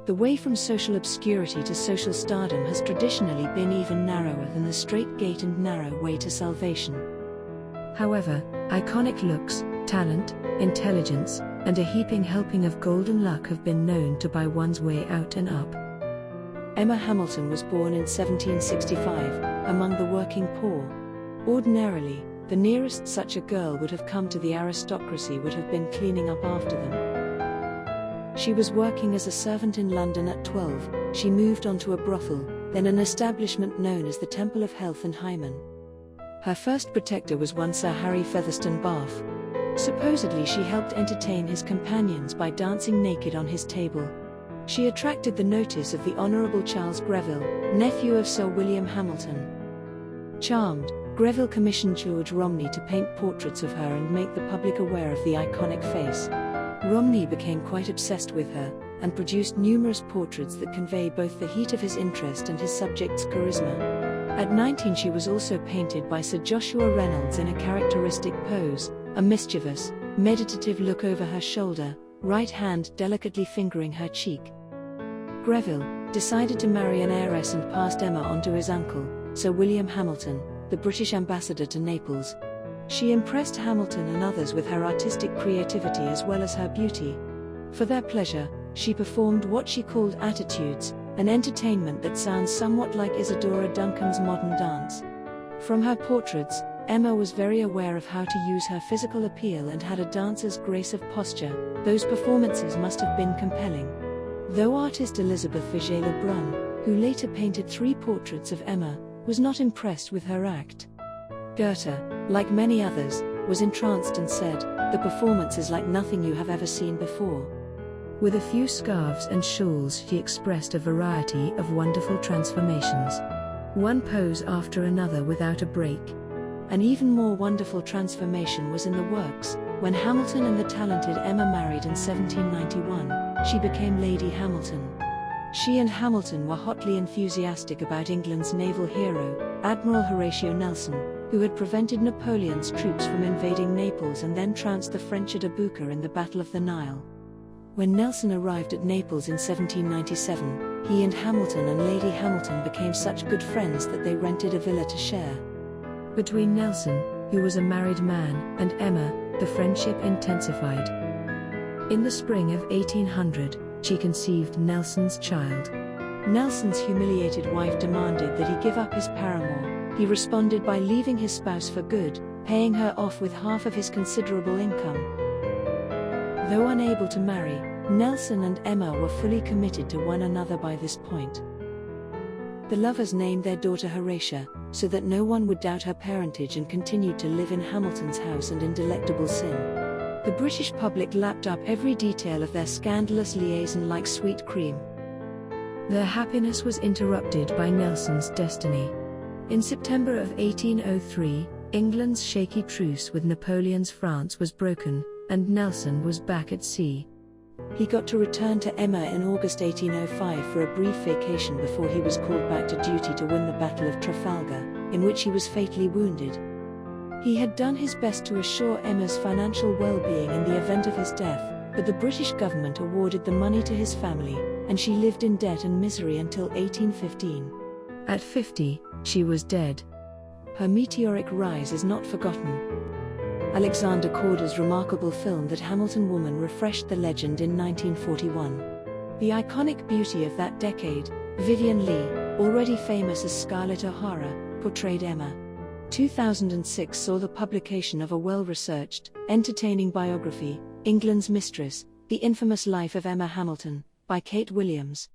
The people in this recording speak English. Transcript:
The way from social obscurity to social stardom has traditionally been even narrower than the straight gate and narrow way to salvation. However, iconic looks, talent, intelligence, and a heaping helping of golden luck have been known to buy one's way out and up. Emma Hamilton was born in 1765, among the working poor. Ordinarily, the nearest such a girl would have come to the aristocracy would have been cleaning up after them. She was working as a servant in London at 12, she moved on to a brothel, then an establishment known as the Temple of Health and Hymen. Her first protector was one Sir Harry Featherstone-Baugh. Supposedly she helped entertain his companions by dancing naked on his table. She attracted the notice of the Honourable Charles Greville, nephew of Sir William Hamilton. Charmed, Greville commissioned George Romney to paint portraits of her and make the public aware of the iconic face. Romney became quite obsessed with her, and produced numerous portraits that convey both the heat of his interest and his subject's charisma. At 19 she was also painted by Sir Joshua Reynolds in a characteristic pose, a mischievous, meditative look over her shoulder, right hand delicately fingering her cheek. Greville decided to marry an heiress and passed Emma on to his uncle, Sir William Hamilton, the British ambassador to Naples. She impressed Hamilton and others with her artistic creativity as well as her beauty. For their pleasure, she performed what she called attitudes, an entertainment that sounds somewhat like Isadora Duncan's modern dance. From her portraits, Emma was very aware of how to use her physical appeal and had a dancer's grace of posture. Those performances must have been compelling. Though artist Elizabeth Vigée Lebrun, who later painted 3 portraits of Emma, was not impressed with her act. Goethe, like many others, was entranced and said, "The performance is like nothing you have ever seen before." With a few scarves and shawls she expressed a variety of wonderful transformations. One pose after another without a break. An even more wonderful transformation was in the works. When Hamilton and the talented Emma married in 1791, she became Lady Hamilton. She and Hamilton were hotly enthusiastic about England's naval hero, Admiral Horatio Nelson, who had prevented Napoleon's troops from invading Naples and then trounced the French at Ibuka in the Battle of the Nile. When Nelson arrived at Naples in 1797, he and Hamilton and Lady Hamilton became such good friends that they rented a villa to share. Between Nelson, who was a married man, and Emma, the friendship intensified. In the spring of 1800, she conceived Nelson's child. Nelson's humiliated wife demanded that he give up his paramour. He responded by leaving his spouse for good, paying her off with half of his considerable income. Though unable to marry, Nelson and Emma were fully committed to one another by this point. The lovers named their daughter Horatia, so that no one would doubt her parentage, and continued to live in Hamilton's house and in delectable sin. The British public lapped up every detail of their scandalous liaison like sweet cream. Their happiness was interrupted by Nelson's destiny. In September of 1803, England's shaky truce with Napoleon's France was broken, and Nelson was back at sea. He got to return to Emma in August 1805 for a brief vacation before he was called back to duty to win the Battle of Trafalgar, in which he was fatally wounded. He had done his best to assure Emma's financial well-being in the event of his death, but the British government awarded the money to his family, and she lived in debt and misery until 1815. At 50, she was dead. Her meteoric rise is not forgotten. Alexander Korda's remarkable film That Hamilton Woman refreshed the legend in 1941. The iconic beauty of that decade, Vivien Leigh, already famous as Scarlett O'Hara, portrayed Emma. 2006 saw the publication of a well-researched, entertaining biography, England's Mistress, The Infamous Life of Emma Hamilton, by Kate Williams.